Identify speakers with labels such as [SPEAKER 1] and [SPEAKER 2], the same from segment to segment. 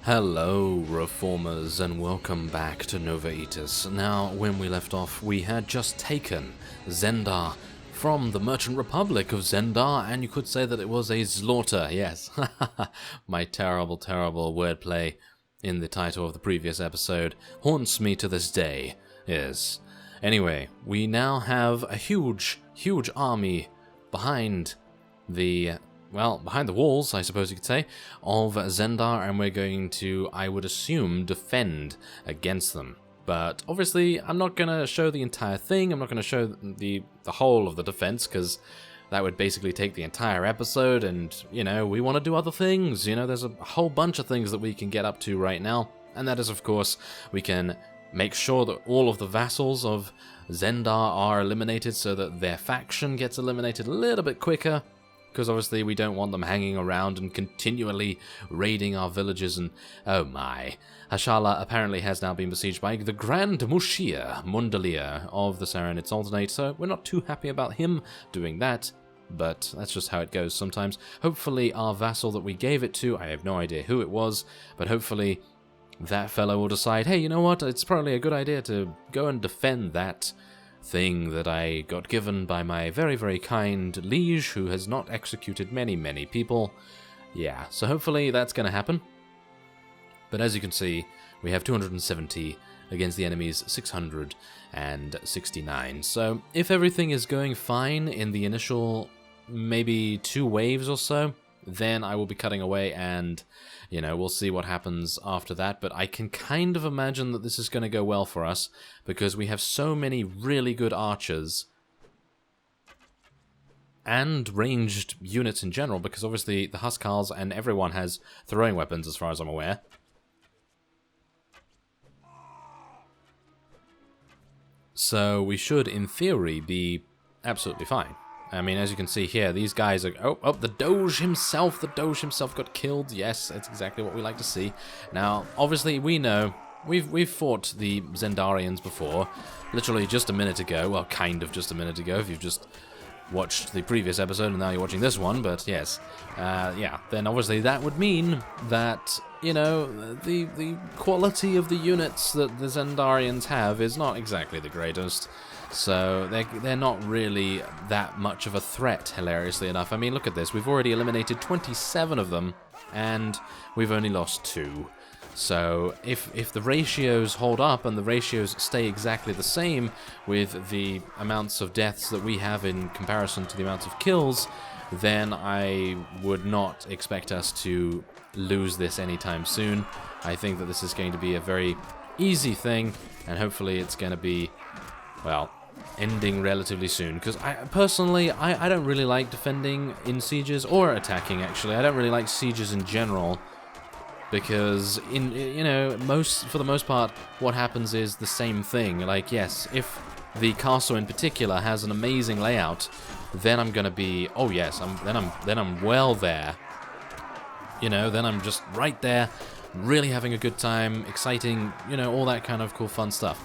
[SPEAKER 1] Hello, Reformers, and welcome back to Nova Aetas. Now, when we left off, we had just taken Zendar from the Merchant Republic of Zendar, and you could say that it was a slaughter, yes. My terrible, terrible wordplay in the title of the previous episode haunts me to this day, yes. Anyway, we now have a huge, huge army behind the walls, I suppose you could say, of Zendar, and we're going to, I would assume, defend against them. But obviously, I'm not going to show the entire thing, I'm not going to show the whole of the defense, because that would basically take the entire episode, and, you know, we want to do other things, you know, there's a whole bunch of things that we can get up to right now, and that is, of course, we can make sure that all of the vassals of Zendar are eliminated so that their faction gets eliminated a little bit quicker, because obviously we don't want them hanging around and continually raiding our villages, and oh my. Hashala apparently has now been besieged by the Grand Mushir Mundalier of the Saranid Sultanate, so we're not too happy about him doing that, but that's just how it goes sometimes. Hopefully our vassal that we gave it to, I have no idea who it was, but hopefully that fellow will decide, hey, you know what, it's probably a good idea to go and defend that thing that I got given by my very, very kind liege, who has not executed many, many people. Yeah, so hopefully that's going to happen. But as you can see, we have 270 against the enemy's 669. So if everything is going fine in the initial maybe 2 waves or so, then I will be cutting away and, you know, we'll see what happens after that. But I can kind of imagine that this is going to go well for us because we have so many really good archers and ranged units in general, because obviously the Huskars and everyone has throwing weapons as far as I'm aware. So we should, in theory, be absolutely fine. I mean, as you can see here, these guys are... Oh, the Doge himself got killed. Yes, that's exactly what we like to see. Now, obviously, we know... We've fought the Zendarians before, literally just a minute ago. Well, kind of just a minute ago, if you've just watched the previous episode and now you're watching this one, but yes. Yeah, then obviously that would mean that, you know, the quality of the units that the Zendarians have is not exactly the greatest. So they're not really that much of a threat, hilariously enough. I mean, look at this. We've already eliminated 27 of them, and we've only lost 2. So if the ratios hold up and the ratios stay exactly the same with the amounts of deaths that we have in comparison to the amounts of kills, then I would not expect us to lose this anytime soon. I think that this is going to be a very easy thing, and hopefully it's going to be, well, ending relatively soon, because I personally don't really like defending in sieges, or attacking actually. I don't really like sieges in general, because for the most part what happens is the same thing. Like, yes, if the castle in particular has an amazing layout, then I'm gonna be, oh yes, then I'm well there, you know, then I'm just right there, really having a good time, exciting, you know, all that kind of cool fun stuff.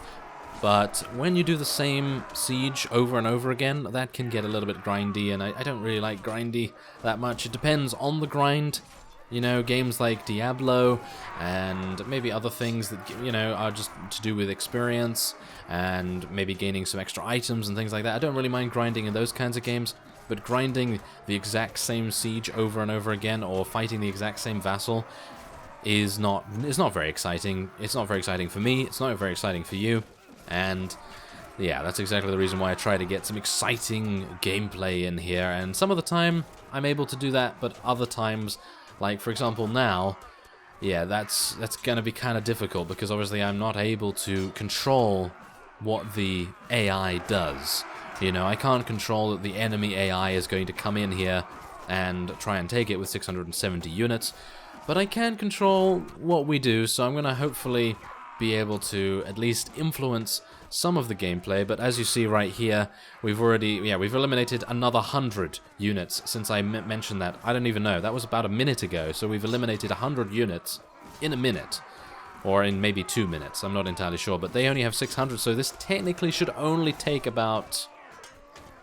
[SPEAKER 1] But when you do the same siege over and over again, that can get a little bit grindy, and I don't really like grindy that much. It depends on the grind. You know, games like Diablo and maybe other things that, you know, are just to do with experience and maybe gaining some extra items and things like that. I don't really mind grinding in those kinds of games, but grinding the exact same siege over and over again, or fighting the exact same vassal, is not very exciting. It's not very exciting for me, it's not very exciting for you, and yeah, that's exactly the reason why I try to get some exciting gameplay in here, and some of the time I'm able to do that, but other times, like for example now, yeah, that's going to be kind of difficult, because obviously I'm not able to control what the AI does. You know, I can't control that the enemy AI is going to come in here and try and take it with 670 units, but I can control what we do, so I'm going to hopefully be able to at least influence some of the gameplay. But as you see right here, we've eliminated another 100 units since I mentioned that. I don't even know, that was about a minute ago, so we've eliminated 100 units in a minute, or in maybe 2 minutes, I'm not entirely sure, but they only have 600, so this technically should only take about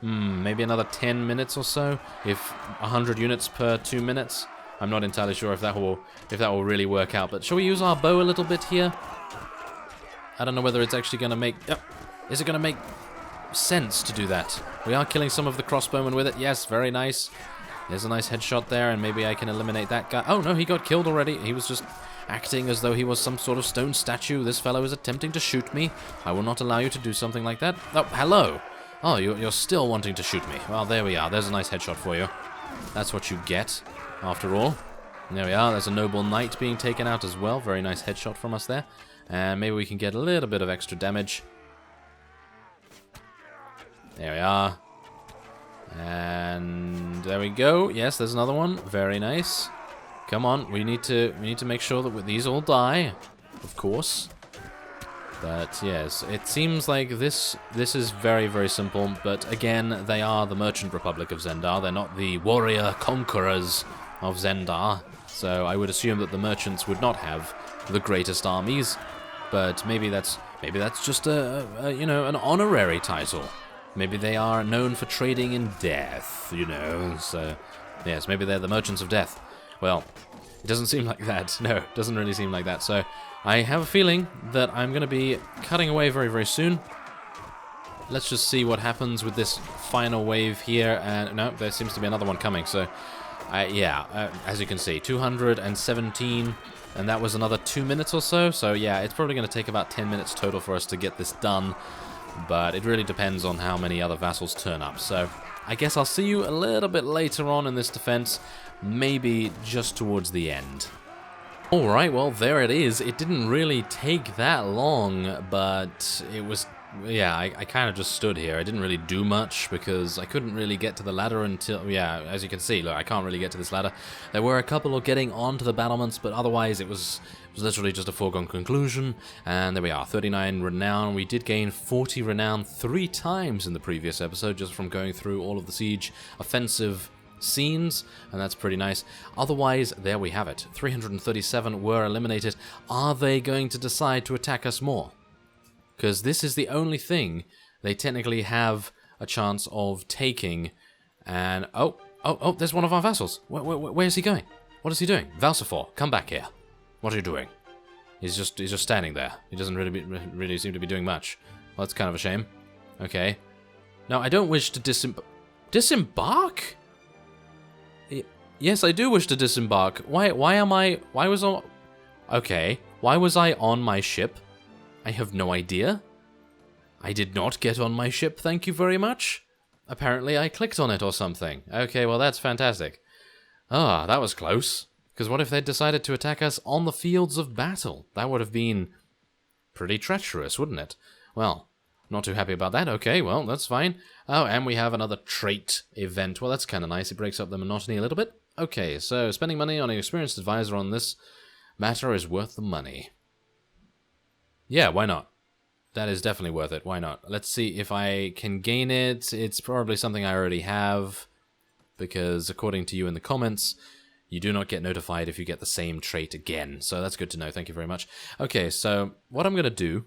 [SPEAKER 1] maybe another 10 minutes or so, if 100 units per 2 minutes. I'm not entirely sure if that will really work out, but shall we use our bow a little bit here? I don't know whether it's actually going to make... is it going to make sense to do that? We are killing some of the crossbowmen with it. Yes, very nice. There's a nice headshot there, and maybe I can eliminate that guy. Oh, no, he got killed already. He was just acting as though he was some sort of stone statue. This fellow is attempting to shoot me. I will not allow you to do something like that. Oh, hello. Oh, you're still wanting to shoot me. Well, there we are. There's a nice headshot for you. That's what you get, after all. And there we are. There's a noble knight being taken out as well. Very nice headshot from us there. And maybe we can get a little bit of extra damage. There we are. And there we go. Yes, there's another one. Very nice. Come on, we need to make sure that these all die, of course. But yes, it seems like this is very, very simple. But again, they are the Merchant Republic of Zendar. They're not the warrior conquerors of Zendar. So I would assume that the merchants would not have the greatest armies. But maybe that's just a you know, an honorary title. Maybe they are known for trading in death, you know. So yes, maybe they're the merchants of death. Well, it doesn't seem like that. No, it doesn't really seem like that. So I have a feeling that I'm going to be cutting away very, very soon. Let's just see what happens with this final wave here. And no, there seems to be another one coming. So yeah, as you can see, 217, and that was another 2 minutes or so. So yeah, it's probably going to take about 10 minutes total for us to get this done. But it really depends on how many other vassals turn up. So I guess I'll see you a little bit later on in this defense, maybe just towards the end. Alright, well, there it is. It didn't really take that long, but it was... yeah, I kind of just stood here. I didn't really do much because I couldn't really get to the ladder until... yeah, as you can see, look, I can't really get to this ladder. There were a couple of getting onto the battlements, but otherwise it was literally just a foregone conclusion. And there we are, 39 renown. We did gain 40 renown 3 times in the previous episode just from going through all of the siege offensive scenes, and that's pretty nice. Otherwise, there we have it. 337 were eliminated. Are they going to decide to attack us more? Because this is the only thing they technically have a chance of taking. And oh, there's one of our vassals. Where is he going? What is he doing? Valsifor, come back here. What are you doing? He's just standing there. He doesn't really seem to be doing much. Well, that's kind of a shame. Okay. Now, I don't wish to disembark? Yes, I do wish to disembark. Why was I on my ship? I have no idea. I did not get on my ship, thank you very much. Apparently I clicked on it or something. Okay, well that's fantastic. Ah, that was close. Because what if they'd decided to attack us on the fields of battle? That would have been pretty treacherous, wouldn't it? Well, not too happy about that. Okay, well, that's fine. Oh, and we have another trait event. Well, that's kind of nice. It breaks up the monotony a little bit. Okay, so spending money on an experienced advisor on this matter is worth the money. Yeah, why not? That is definitely worth it. Why not? Let's see if I can gain it. It's probably something I already have, because according to you in the comments, you do not get notified if you get the same trait again. So that's good to know. Thank you very much. Okay, so what I'm going to do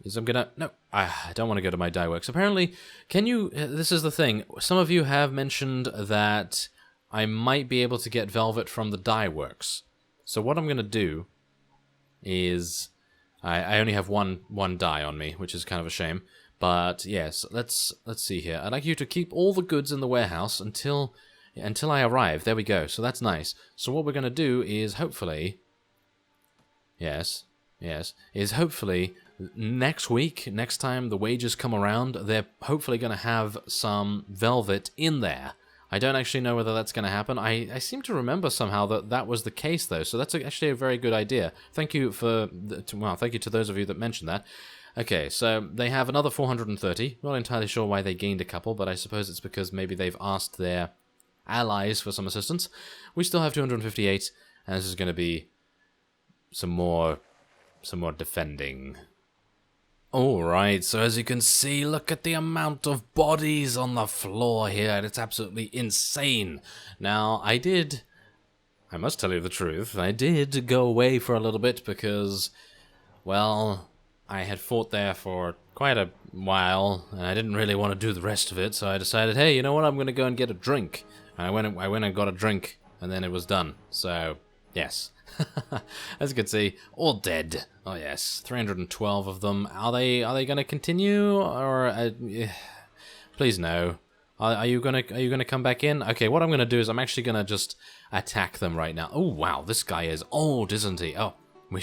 [SPEAKER 1] is I'm going to... no, I don't want to go to my dye works. Apparently, can you... this is the thing. Some of you have mentioned that I might be able to get velvet from the dye works. So what I'm going to do is... I only have one dye on me, which is kind of a shame. But yes, let's see here. I'd like you to keep all the goods in the warehouse until I arrive. There we go. So that's nice. So what we're going to do is hopefully... yes, is hopefully next week, next time the wages come around, they're hopefully going to have some velvet in there. I don't actually know whether that's going to happen. I seem to remember somehow that was the case, though, so that's actually a very good idea. Thank you thank you to those of you that mentioned that. Okay, so they have another 430. Not entirely sure why they gained a couple, but I suppose it's because maybe they've asked their allies for some assistance. We still have 258, and this is going to be some more defending. Alright, so as you can see, look at the amount of bodies on the floor here. It's absolutely insane. Now, I must tell you the truth, I did go away for a little bit because, well, I had fought there for quite a while, and I didn't really want to do the rest of it, so I decided, hey, you know what, I'm going to go and get a drink. And I went and got a drink, and then it was done. So, yes. As you can see, all dead. Oh yes, 312 of them. Are they going to continue, or please no? Are you gonna come back in? Okay, what I'm gonna do is I'm actually gonna just attack them right now. Oh wow, this guy is old, isn't he? Oh, we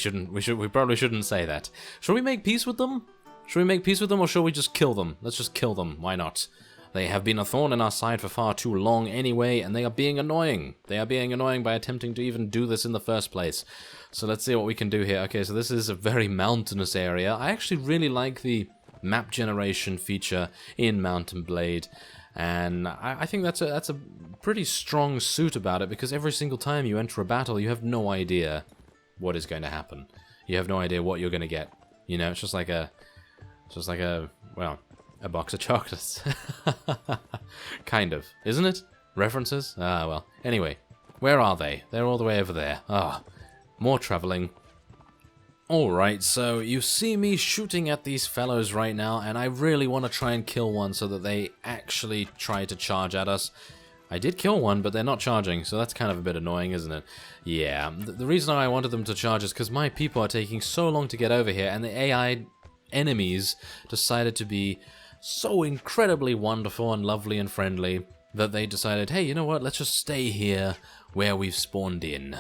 [SPEAKER 1] probably shouldn't say that. Should we make peace with them? Should we make peace with them, or shall we just kill them? Let's just kill them. Why not? They have been a thorn in our side for far too long anyway, and they are being annoying. They are being annoying by attempting to even do this in the first place. So let's see what we can do here. Okay, so this is a very mountainous area. I actually really like the map generation feature in Mountain Blade, and I think that's a pretty strong suit about it, because every single time you enter a battle, you have no idea what is going to happen. You have no idea what you're going to get. You know, it's just like a, well, a box of chocolates. Kind of, isn't it? References? Ah, well. Anyway, where are they? They're all the way over there. Ah, more traveling. Alright, so you see me shooting at these fellows right now, and I really want to try and kill one so that they actually try to charge at us. I did kill one, but they're not charging, so that's kind of a bit annoying, isn't it? Yeah, the reason I wanted them to charge is because my people are taking so long to get over here, and the AI enemies decided to be so incredibly wonderful and lovely and friendly that they decided, hey, you know what, let's just stay here where we've spawned in.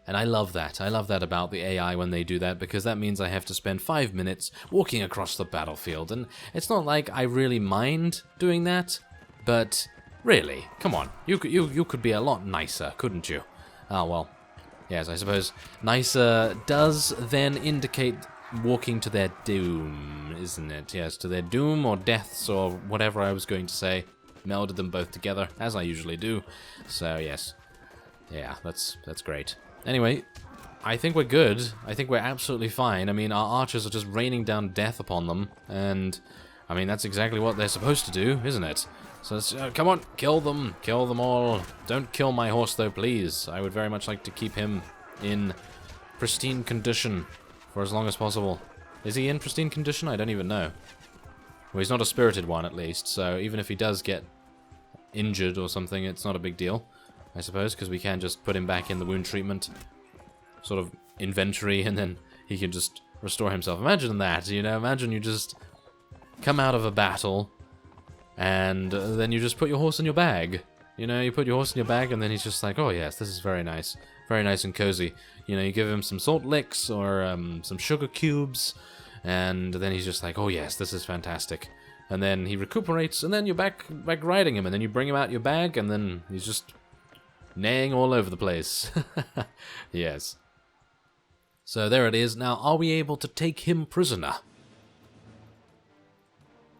[SPEAKER 1] And I love that. I love that about the AI when they do that, because that means I have to spend 5 minutes walking across the battlefield. And it's not like I really mind doing that, but really, come on. You could be a lot nicer, couldn't you? Oh, well, yes, I suppose nicer does then indicate walking to their doom, isn't it? Yes, to their doom or deaths or whatever I was going to say. Melded them both together, as I usually do. So, yes. Yeah, that's great. Anyway, I think we're good. I think we're absolutely fine. I mean, our archers are just raining down death upon them, and, I mean, that's exactly what they're supposed to do, isn't it? So, let's, come on, kill them all. Don't kill my horse, though, please. I would very much like to keep him in pristine condition for as long as possible. Is he in pristine condition? I don't even know. Well, he's not a spirited one, at least, so even if he does get injured or something, it's not a big deal, I suppose, because we can just put him back in the wound treatment sort of inventory, and then he can just restore himself. Imagine that, you know, imagine you just come out of a battle, and then you just put your horse in your bag. You know, you put your horse in your bag, and then he's just like, oh yes, this is very nice and cozy. You know, you give him some salt licks, or some sugar cubes, and then he's just like, oh yes, this is fantastic. And then he recuperates, and then you're back riding him, and then you bring him out your bag, and then he's just neighing all over the place. Yes. So there it is. Now, are we able to take him prisoner?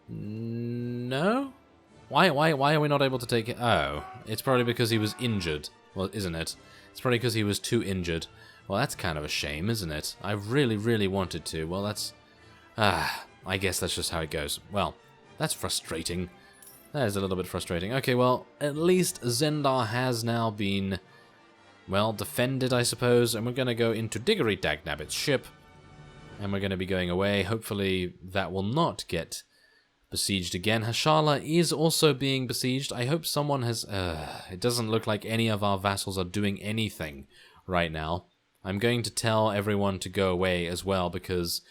[SPEAKER 1] No? Why are we not able to take it? Oh, it's probably because he was injured. Well, isn't it? It's probably because he was too injured. Well, that's kind of a shame, isn't it? I really, really wanted to. Well, that's... I guess that's just how it goes. Well, that's frustrating. That is a little bit frustrating. Okay, well, at least Zendar has now been, well, defended, I suppose, and we're going to go into Diggory Dagnabbit's ship, and we're going to be going away. Hopefully that will not get besieged again. Hashala is also being besieged. I hope someone has... it doesn't look like any of our vassals are doing anything right now. I'm going to tell everyone to go away as well, because...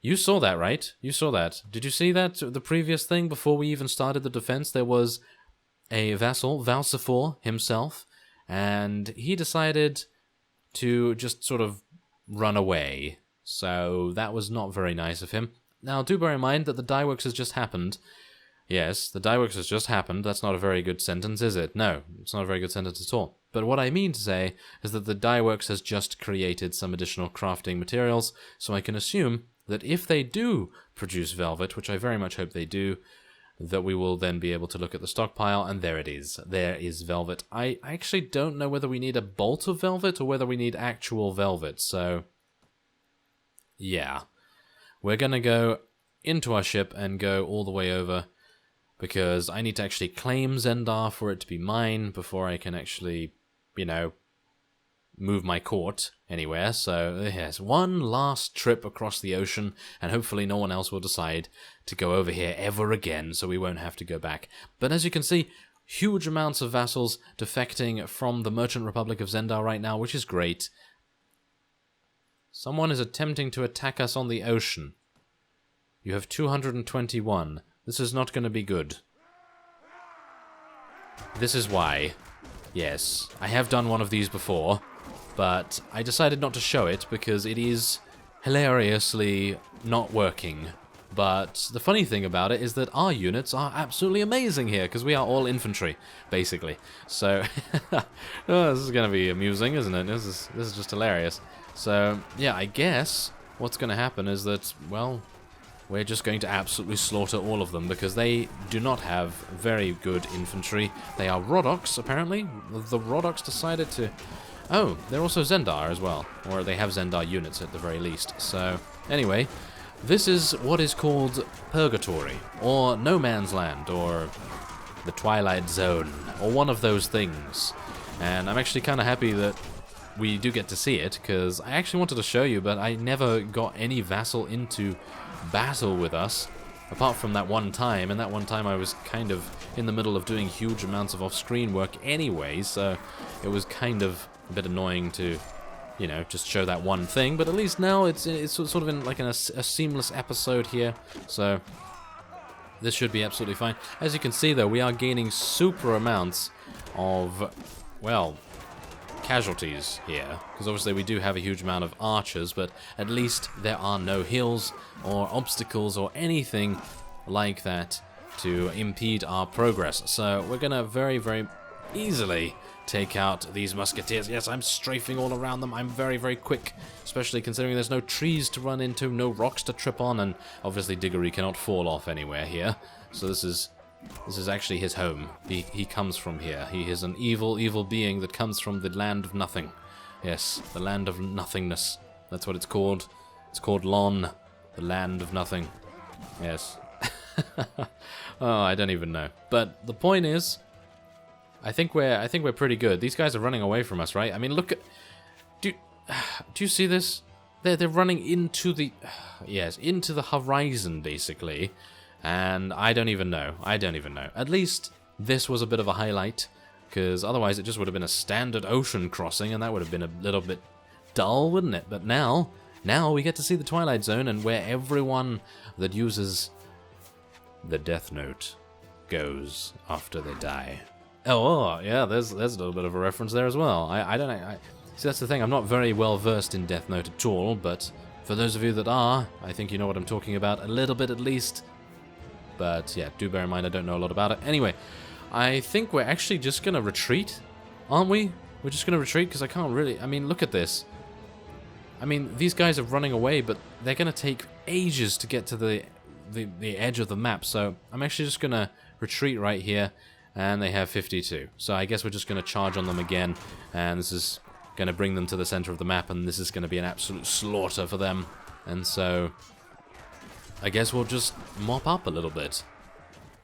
[SPEAKER 1] You saw that, right? You saw that. Did you see that? The previous thing, before we even started the defense, there was a vassal, Valsifor himself, and he decided to just sort of run away. So that was not very nice of him. Now, do bear in mind that the dye works has just happened. Yes, the dye works has just happened. That's not a very good sentence, is it? No, it's not a very good sentence at all. But what I mean to say is that the dye works has just created some additional crafting materials, so I can assume that if they do produce velvet, which I very much hope they do, that we will then be able to look at the stockpile, and there it is. There is velvet. I actually don't know whether we need a bolt of velvet or whether we need actual velvet, so... yeah. We're gonna go into our ship and go all the way over, because I need to actually claim Zendar for it to be mine before I can actually, you know, move my court anywhere. So yes, one last trip across the ocean, and hopefully no one else will decide to go over here ever again, so we won't have to go back. But as you can see, huge amounts of vassals defecting from the Merchant Republic of Zendar right now, which is great. Someone is attempting to attack us on the ocean. You have 221. This is not going to be good. This is why. Yes, I have done one of these before, but I decided not to show it because it is hilariously not working. But the funny thing about it is that our units are absolutely amazing here, because we are all infantry, basically. So, oh, this is going to be amusing, isn't it? This is just hilarious. So, yeah, I guess what's going to happen is that, well, we're just going to absolutely slaughter all of them, because they do not have very good infantry. They are Rodox, apparently. The Rodox decided to... Oh, they're also Zendar as well. Or they have Zendar units at the very least. So, anyway, this is what is called Purgatory, or No Man's Land, or the Twilight Zone, or one of those things. And I'm actually kind of happy that we do get to see it, because I actually wanted to show you, but I never got any vassal into battle with us, apart from that one time, and that one time I was kind of in the middle of doing huge amounts of off-screen work anyway, so it was kind of a bit annoying to, you know, just show that one thing, but at least now it's sort of in like a seamless episode here, so this should be absolutely fine. As you can see though, we are gaining super amounts of, well, casualties here, because obviously we do have a huge amount of archers, but at least there are no hills or obstacles or anything like that to impede our progress. So we're gonna very, very easily take out these musketeers. Yes, I'm strafing all around them. I'm very, very quick, especially considering there's no trees to run into, no rocks to trip on, and obviously Diggory cannot fall off anywhere here. So this is actually his home. He comes from here. He is an evil, evil being that comes from the land of nothing. Yes, the land of nothingness. That's what it's called. It's called Lon, the land of nothing. Yes. Oh, I don't even know. But the point is, I think we're pretty good. These guys are running away from us, right? I mean, look at... Do you see this? They're running into the... Yes, into the horizon, basically. And I don't even know. At least this was a bit of a highlight, because otherwise it just would have been a standard ocean crossing, and that would have been a little bit dull, wouldn't it? But now we get to see the Twilight Zone, and where everyone that uses the Death Note goes after they die. Oh, yeah, there's a little bit of a reference there as well. I don't know. See, that's the thing. I'm not very well versed in Death Note at all, but for those of you that are, I think you know what I'm talking about, a little bit at least. But yeah, do bear in mind I don't know a lot about it. Anyway, I think we're actually just going to retreat, aren't we? We're just going to retreat because I can't really... I mean, look at this. I mean, these guys are running away, but they're going to take ages to get to the edge of the map. So I'm actually just going to retreat right here, and they have 52. So I guess we're just going to charge on them again, and this is going to bring them to the center of the map, and this is going to be an absolute slaughter for them. And so I guess we'll just mop up a little bit.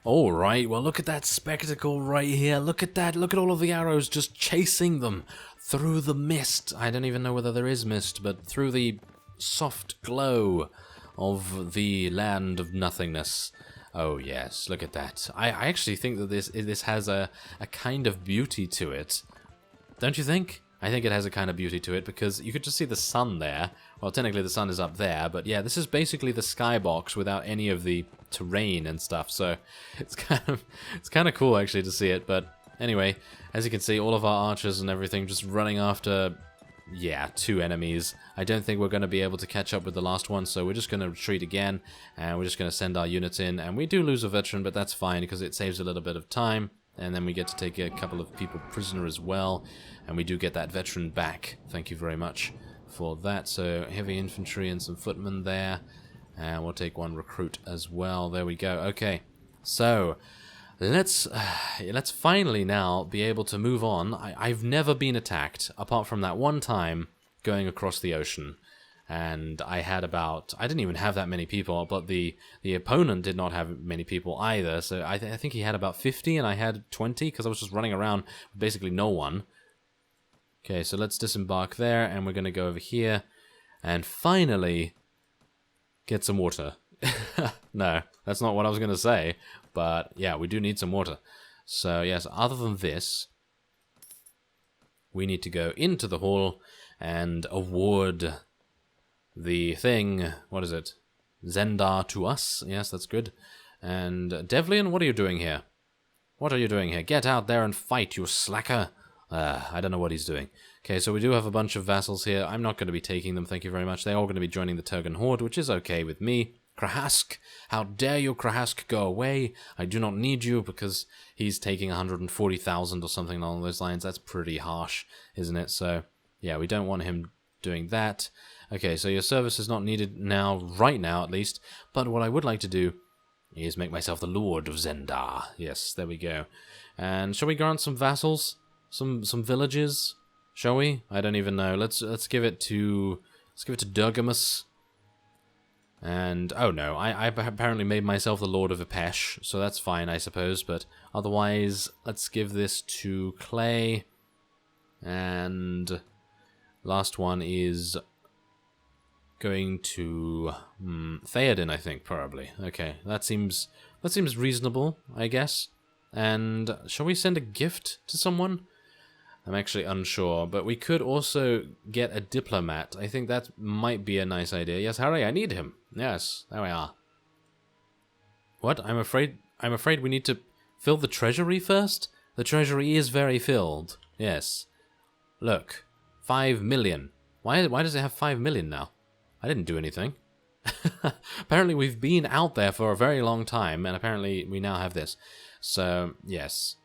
[SPEAKER 1] Alright, well look at that spectacle right here. Look at that. Look at all of the arrows just chasing them through the mist. I don't even know whether there is mist, but through the soft glow of the land of nothingness. Oh yes, look at that. I actually think that this has a kind of beauty to it. Don't you think? I think it has a kind of beauty to it, because you could just see the sun there. Well, technically the sun is up there, but yeah, this is basically the skybox without any of the terrain and stuff, so it's kind of cool actually to see it. But anyway, as you can see, all of our archers and everything just running after, yeah, 2 enemies. I don't think we're going to be able to catch up with the last one, so we're just going to retreat again, and we're just going to send our units in, and we do lose a veteran, but that's fine, because it saves a little bit of time. And then we get to take a couple of people prisoner as well. And we do get that veteran back. Thank you very much for that. So heavy infantry and some footmen there. And we'll take 1 recruit as well. There we go. Okay. So let's finally now be able to move on. I've never been attacked, apart from that one time going across the ocean. And I didn't even have that many people, but the opponent did not have many people either, so I think he had about 50 and I had 20, because I was just running around with basically no one. Okay, so let's disembark there, and we're going to go over here, and finally get some water. No, that's not what I was going to say, but yeah, we do need some water. So yes, other than this, we need to go into the hall and award the thing, what is it? Zendar to us. Yes, that's good. And Devlian, what are you doing here? What are you doing here? Get out there and fight, you slacker. I don't know what he's doing. Okay, so we do have a bunch of vassals here. I'm not going to be taking them, thank you very much. They're all going to be joining the Turgan Horde, which is okay with me. Krahask, how dare you, Krahask, go away. I do not need you because he's taking 140,000 or something along those lines. That's pretty harsh, isn't it? So, yeah, we don't want him doing that. Okay, so your service is not needed now, right now at least. But what I would like to do is make myself the Lord of Zendar. Yes, there we go. And shall we grant some vassals? Some villages? Shall we? I don't even know. Let's give it to Durgamus. And oh no, I apparently made myself the Lord of Ipesh, so that's fine, I suppose. But otherwise, let's give this to Clay. And last one is going to Theoden, I think, probably. Okay, that seems reasonable, I guess. And shall we send a gift to someone? I'm actually unsure, but we could also get a diplomat. I think that might be a nice idea. Yes, Harry, I need him. Yes, there we are. What? I'm afraid we need to fill the treasury first? The treasury is very filled. Yes. Look, 5 million. Why does it have 5 million now? I didn't do anything. Apparently we've been out there for a very long time, and apparently we now have this. So, yes.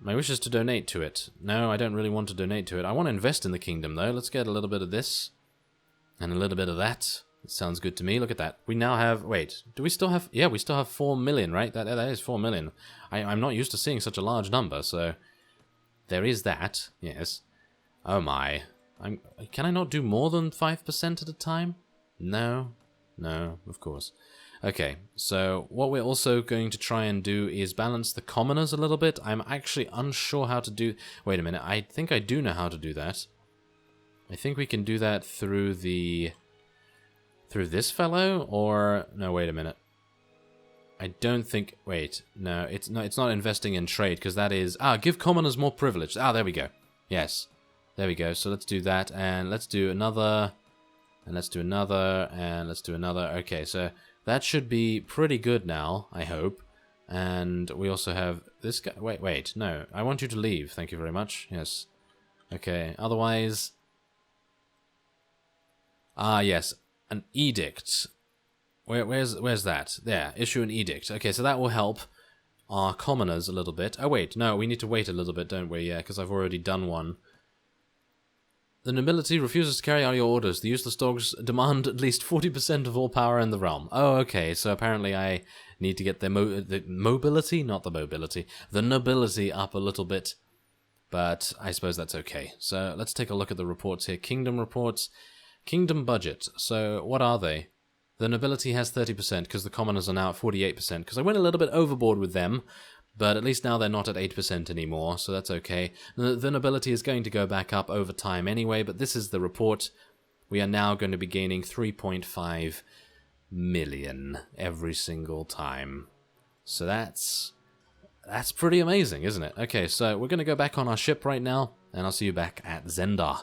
[SPEAKER 1] My wish is to donate to it. No, I don't really want to donate to it. I want to invest in the kingdom, though. Let's get a little bit of this. And a little bit of that. It sounds good to me. Look at that. We now have... Wait, do we still have... Yeah, we still have 4 million, right? That is 4 million. I'm not used to seeing such a large number, so... There is that. Yes. Oh my. Can I not do more than 5% at a time? No. No, of course. Okay, so what we're also going to try and do is balance the commoners a little bit. I'm actually unsure how to do... Wait a minute, I think I do know how to do that. I think we can do that through the... Through this fellow, or... No, wait a minute. I don't think... Wait, no, it's not investing in trade, because that is... give commoners more privilege. There we go. Yes, there we go. So let's do that, and let's do another... And let's do another, and let's do another. Okay, so... That should be pretty good now, I hope. And we also have this guy. Wait, no. I want you to leave. Thank you very much. Yes. Okay, otherwise... yes. An edict. Where's that? There. Issue an edict. Okay, so that will help our commoners a little bit. Oh, wait. No, we need to wait a little bit, don't we? Yeah, because I've already done one. The nobility refuses to carry out your orders. The useless dogs demand at least 40% of all power in the realm. Oh, okay, so apparently I need to get the mobility, not the mobility, the nobility up a little bit. But I suppose that's okay. So let's take a look at the reports here. Kingdom reports. Kingdom budget. So what are they? The nobility has 30% because the commoners are now at 48%. Because I went a little bit overboard with them. But at least now they're not at 8% anymore, so that's okay. The nobility is going to go back up over time anyway, but this is the report. We are now going to be gaining 3.5 million every single time. So that's pretty amazing, isn't it? Okay, so we're going to go back on our ship right now, and I'll see you back at Zendar.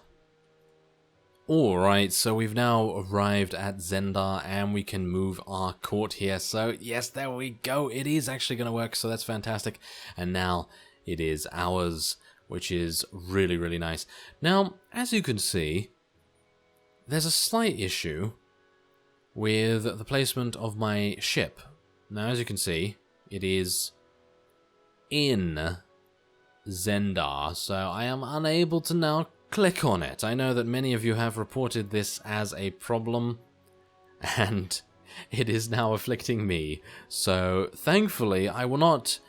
[SPEAKER 1] Alright, so we've now arrived at Zendar and we can move our court here. So, yes, there we go. It is actually going to work, so that's fantastic. And now it is ours, which is really, really nice. Now, as you can see, there's a slight issue with the placement of my ship. Now, as you can see, it is in Zendar, so I am unable to now click on it. I know that many of you have reported this as a problem, and it is now afflicting me. So, thankfully, I will not...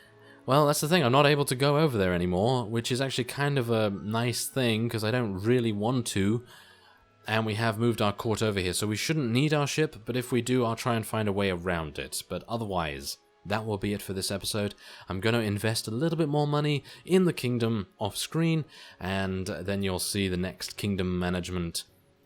[SPEAKER 1] Well, that's the thing, I'm not able to go over there anymore, which is actually kind of a nice thing, because I don't really want to. And we have moved our court over here, so we shouldn't need our ship, but if we do, I'll try and find a way around it. But otherwise, that will be it for this episode. I'm going to invest a little bit more money in the kingdom off screen, and then you'll see the next kingdom management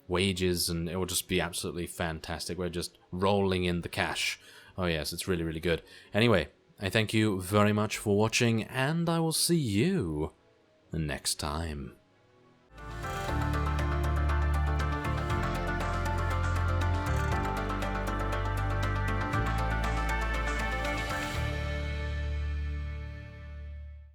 [SPEAKER 1] wages, and it will just be absolutely fantastic. We're just rolling in the cash. Oh yes, it's really, really good. Anyway, I thank you very much for watching, and I will see you next time.